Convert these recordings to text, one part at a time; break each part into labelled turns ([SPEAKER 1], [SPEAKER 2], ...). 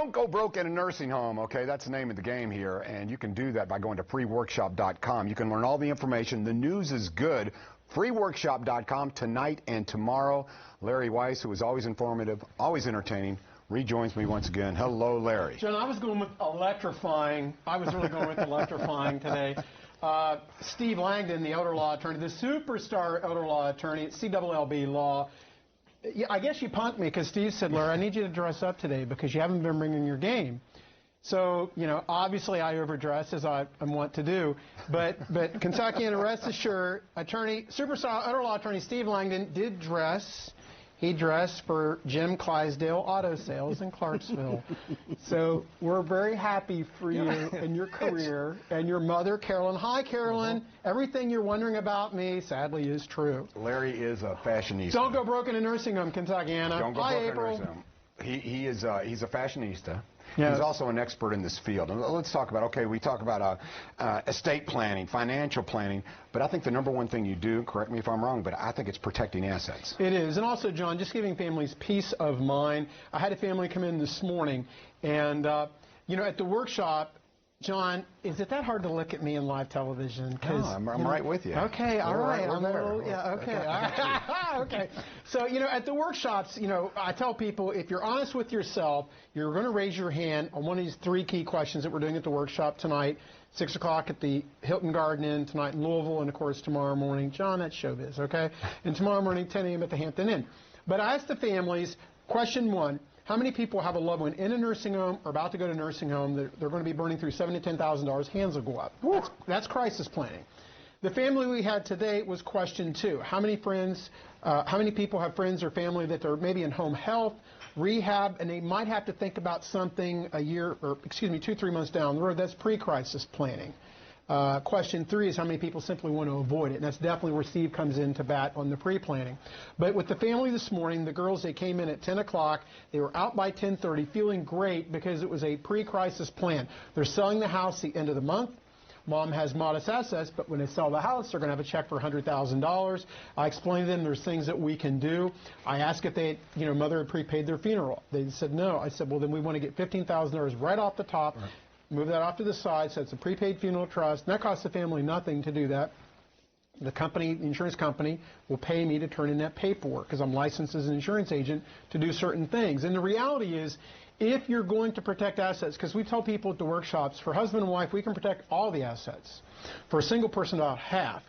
[SPEAKER 1] Don't go broke in a nursing home, okay? That's the name of the game here, and you can do that by going to freeworkshop.com. You can learn all the information. The news is good. Freeworkshop.com tonight and tomorrow. Larry Weiss, who is always informative, always entertaining, rejoins me once again. Hello, Larry.
[SPEAKER 2] John, I was going with electrifying. I was really going with electrifying today. Steve Langdon, the elder law attorney, the superstar elder law attorney at CLLB Law. Yeah, I guess you punked me because Steve said, Larry, I need you to dress up today because you haven't been bringing your game. So, you know, obviously I overdress as I want to do. But Kentucky, and rest assured, superstar elder law attorney Steve Langdon did dress. He dressed for Jim Clydesdale Auto Sales in Clarksville. So we're very happy for you and your career and your mother, Carolyn. Hi, Carolyn. Everything you're wondering about me, sadly, is true.
[SPEAKER 1] Larry is a fashionista.
[SPEAKER 2] Don't go broke in a nursing home, Kentuckiana.
[SPEAKER 1] Don't go
[SPEAKER 2] Hi,
[SPEAKER 1] broke in a
[SPEAKER 2] April.
[SPEAKER 1] nursing home. He's a fashionista.
[SPEAKER 2] Yes.
[SPEAKER 1] He's also an expert in this field. And let's talk about, okay, we talk about estate planning, financial planning, but I think the number one thing you do, correct me if I'm wrong, but I think it's protecting assets.
[SPEAKER 2] It is. And also, John, just giving families peace of mind. I had a family come in this morning, and, you know, at the workshop, John, is it that hard to look at me in live television?
[SPEAKER 1] No, I'm right with you.
[SPEAKER 2] Okay, all right.
[SPEAKER 1] We're there.
[SPEAKER 2] Okay. So, you know, at the workshops, you know, I tell people if you're honest with yourself, you're going to raise your hand on one of these 3 key questions that we're doing at the workshop tonight, 6 o'clock at the Hilton Garden Inn, tonight in Louisville, and, of course, tomorrow morning. John, that's showbiz, okay? And tomorrow morning, 10 a.m. at the Hampton Inn. But I asked the families, question 1, how many people have a loved one in a nursing home or about to go to a nursing home that they're going to be burning through $7,000 to $10,000? Hands will go up. That's crisis planning. The family we had today was question 2. How many people have friends or family that are maybe in home health, rehab, and they might have to think about something 2-3 months down the road? That's pre-crisis planning. Question 3 is how many people simply want to avoid it, and that's definitely where Steve comes in to bat on the pre-planning. But with the family this morning, the girls, they came in at 10 o'clock. They were out by 10:30 feeling great because it was a pre-crisis plan. They're selling the house the end of the month. Mom has modest assets, but when they sell the house, they're going to have a check for $100,000. I explained to them there's things that we can do. I asked if they, you know, mother had prepaid their funeral. They said no. I said, well, then we want to get $15,000 right off the top. Right. Move that off to the side, so it's a prepaid funeral trust. And that costs the family nothing to do that. The company, the insurance company, will pay me to turn in that paperwork because I'm licensed as an insurance agent to do certain things. And the reality is, if you're going to protect assets, because we tell people at the workshops, for husband and wife, we can protect all the assets. For a single person, about half.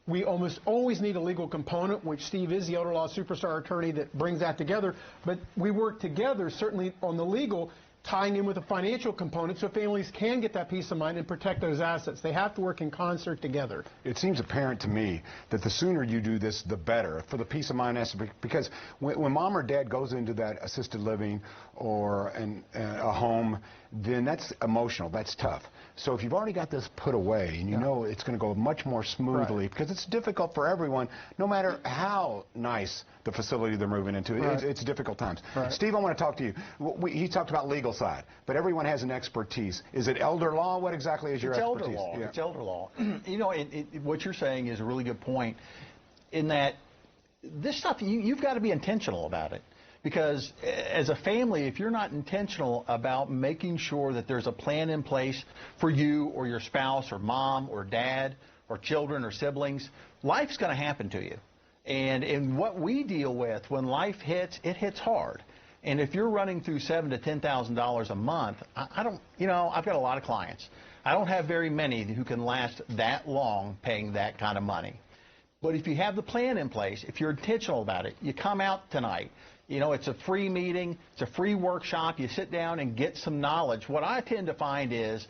[SPEAKER 2] We almost always need a legal component, which Steve is the elder law superstar attorney that brings that together. But we work together, certainly on the legal, tying in with a financial component so families can get that peace of mind and protect those assets. They have to work in concert together. It
[SPEAKER 1] seems apparent to me that the sooner you do this, the better for the peace of mind aspect, because when mom or dad goes into that assisted living or a home, then that's emotional, that's tough. So if you've already got this put away and you know it's going to go much more smoothly, because it's difficult for everyone, no matter how nice the facility they're moving into, it's difficult times. Steve, I want to talk to you. He talked about legal side, but everyone has an expertise. Is it elder law? What exactly is your expertise?
[SPEAKER 3] Elder law. It's elder law. You know, what you're saying is a really good point in that this stuff, you've got to be intentional about it. Because as a family, if you're not intentional about making sure that there's a plan in place for you or your spouse or mom or dad or children or siblings, life's going to happen to you. And what we deal with when life hits, it hits hard. And if you're running through $7,000 to $10,000 a month, I don't, you know, I've got a lot of clients. I don't have very many who can last that long paying that kind of money. But if you have the plan in place, if you're intentional about it, you come out tonight. You know, it's a free meeting, it's a free workshop, you sit down and get some knowledge. What I tend to find is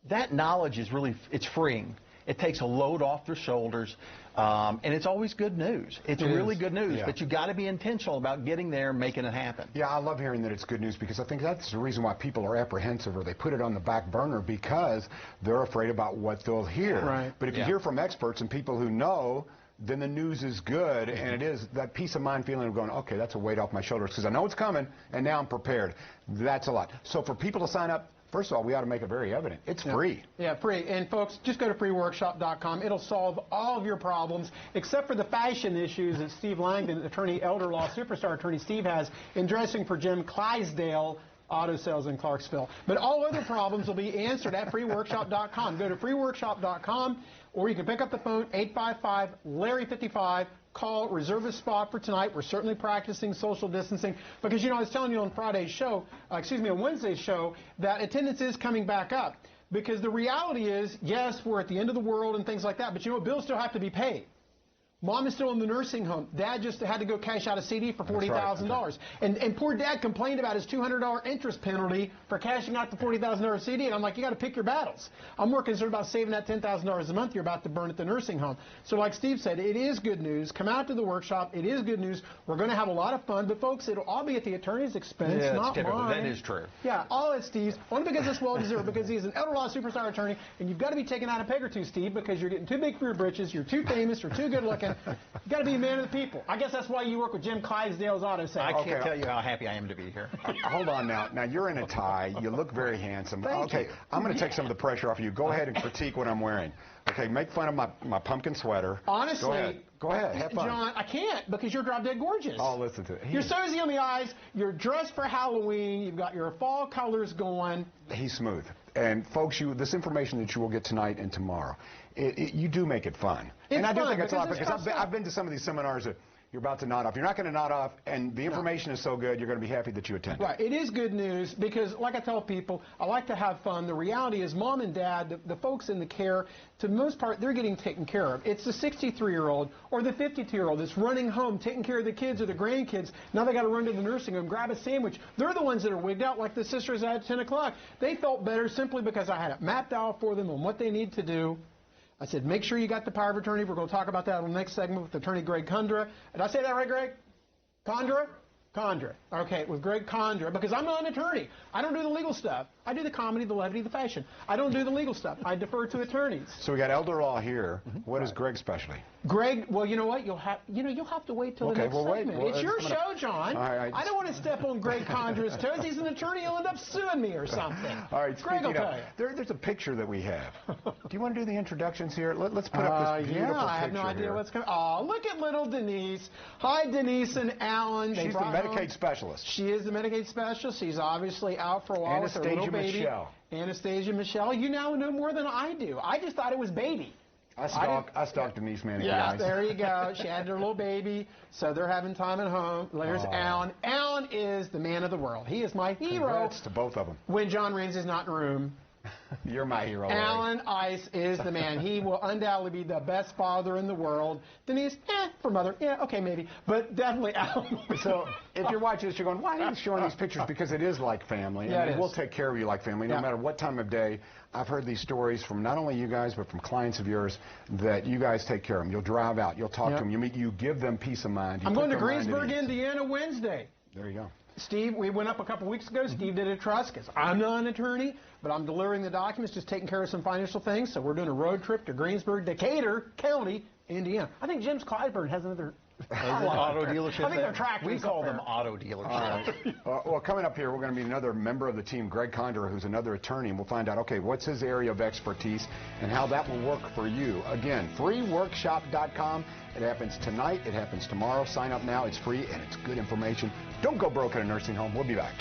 [SPEAKER 3] that knowledge is really, it's freeing. It takes a load off their shoulders, and it's always good news. It's really good news, but you've got to be intentional about getting there and making it happen.
[SPEAKER 1] Yeah, I love hearing that it's good news because I think that's the reason why people are apprehensive or they put it on the back burner because they're afraid about what they'll hear. But if you hear from experts and people who know, then the news is good, and it is that peace of mind feeling of going, okay, that's a weight off my shoulders because I know it's coming, and now I'm prepared. That's a lot. So for people to sign up, first of all, we ought to make it very evident. It's free. Yeah, free. And, folks, just go to freeworkshop.com. It'll solve all of your problems, except for the fashion issues that Steve Langdon, elder law superstar attorney Steve, has in dressing for Jim Clydesdale
[SPEAKER 2] auto sales in Clarksville. But all other problems will be answered at freeworkshop.com. Go to freeworkshop.com, or you can pick up the phone, 855-LARRY55. Call, reserve a spot for tonight. We're certainly practicing social distancing because, I was telling you on Friday's show, on Wednesday's show, that attendance is coming back up. Because the reality is, yes, we're at the end of the world and things like that, but bills still have to be paid. Mom is still in the nursing home. Dad just had to go cash out a CD for $40,000. Right. And poor Dad complained about his $200 interest penalty for cashing out the $40,000 CD. And I'm like, you got to pick your battles. I'm more concerned about saving that $10,000 a month you're about to burn at the nursing home. So like Steve said, it is good news. Come out to the workshop. It is good news. We're going to have a lot of fun. But, folks, it'll all be at the attorney's expense, not mine.
[SPEAKER 3] That is true.
[SPEAKER 2] Yeah, all at Steve's. Only because it's well-deserved, because he's an elder law superstar attorney. And you've got to be taken out a peg or two, Steve, because you're getting too big for your britches. You're too famous. You're too good-looking. You've got to be a man of the people. I guess that's why you work with Jim Clydesdale's Auto Sales.
[SPEAKER 3] I can't tell you how happy I am to be here.
[SPEAKER 1] Hold on now. Now, you're in a tie. You look very handsome.
[SPEAKER 2] Thank you.
[SPEAKER 1] I'm going to take some of the pressure off of you. Go ahead and critique what I'm wearing. Okay, make fun of my pumpkin sweater.
[SPEAKER 2] Honestly.
[SPEAKER 1] Go ahead. Have fun.
[SPEAKER 2] John, I can't because you're drop dead gorgeous.
[SPEAKER 1] Oh, listen to it.
[SPEAKER 2] You're so easy on the eyes. You're dressed for Halloween. You've got your fall colors going.
[SPEAKER 1] He's smooth. And, folks, this information that you will get tonight and tomorrow, you do make it fun. And I do think it's a lot because I've been to some of these seminars that you're about to nod off. You're not going to nod off, and the information is so good, you're going to be happy that you attended.
[SPEAKER 2] Right. It is good news because, like I tell people, I like to have fun. The reality is Mom and Dad, the folks in the care, to the most part, they're getting taken care of. It's the 63-year-old or the 52-year-old that's running home, taking care of the kids or the grandkids. Now they got to run to the nursing home, grab a sandwich. They're the ones that are wigged out like the sisters at 10 o'clock. They felt better simply because I had it mapped out for them on what they need to do. I said, make sure you got the power of attorney. We're going to talk about that on the next segment with Attorney Greg Kondra. Did I say that right, Greg? Kondra? Kondra. Okay, with Greg Kondra, because I'm not an attorney. I don't do the legal stuff. I do the comedy, the levity, the fashion. I don't do the legal stuff. I defer to attorneys.
[SPEAKER 1] So we got elder law here. What is Greg's specialty?
[SPEAKER 2] Greg, well, you know what? You'll have to wait till the next segment.
[SPEAKER 1] Well,
[SPEAKER 2] it's your show, John.
[SPEAKER 1] Right,
[SPEAKER 2] I don't want to step on Greg Kondra's toes. He's an attorney. He'll end up suing me or something.
[SPEAKER 1] All right,
[SPEAKER 2] Greg will tell you.
[SPEAKER 1] There's a picture that we have. Do you want to do the introductions here? Let's put up this beautiful picture.
[SPEAKER 2] Yeah, I have no idea what's going on. Oh, look at little Denise. Hi, Denise and Alan.
[SPEAKER 1] She's the Medicaid specialist.
[SPEAKER 2] She is the Medicaid specialist. She's obviously out for a while with her little baby. Anastasia Michelle. You now know more than I do. I just thought it was baby.
[SPEAKER 1] I stalked Denise Manning.
[SPEAKER 2] Yeah, there you go. She had her little baby, so they're having time at home. There's Alan. Alan is the man of the world. He is my hero.
[SPEAKER 1] Congrats to both of them.
[SPEAKER 2] When John Raines is not in the room.
[SPEAKER 1] You're my hero.
[SPEAKER 2] Alan Ice is the man. He will undoubtedly be the best father in the world. Denise, for mother, okay, maybe. But definitely Alan.
[SPEAKER 1] So if you're watching this, you're going, why are you showing these pictures? Because it is like family.
[SPEAKER 2] Yeah,
[SPEAKER 1] and we'll take care of you like family, no matter what time of day. I've heard these stories from not only you guys, but from clients of yours that you guys take care of them. You'll drive out. You'll talk to them. You give them peace of mind.
[SPEAKER 2] I'm going to Greensburg, Indiana, Wednesday.
[SPEAKER 1] There you go.
[SPEAKER 2] Steve, we went up a couple weeks ago. Steve did a trust because I'm not an attorney, but I'm delivering the documents, just taking care of some financial things. So we're doing a road trip to Greensburg, Decatur County, Indiana. I think Jim's Clyburn has another
[SPEAKER 3] auto dealership.
[SPEAKER 2] I think they're tractors.
[SPEAKER 3] We call them auto dealerships.
[SPEAKER 1] Well, coming up here, we're going to meet another member of the team, Greg Kondra, who's another attorney, and we'll find out, okay, what's his area of expertise and how that will work for you. Again, freeworkshop.com. It happens tonight. It happens tomorrow. Sign up now. It's free, and it's good information. Don't go broke at a nursing home. We'll be back.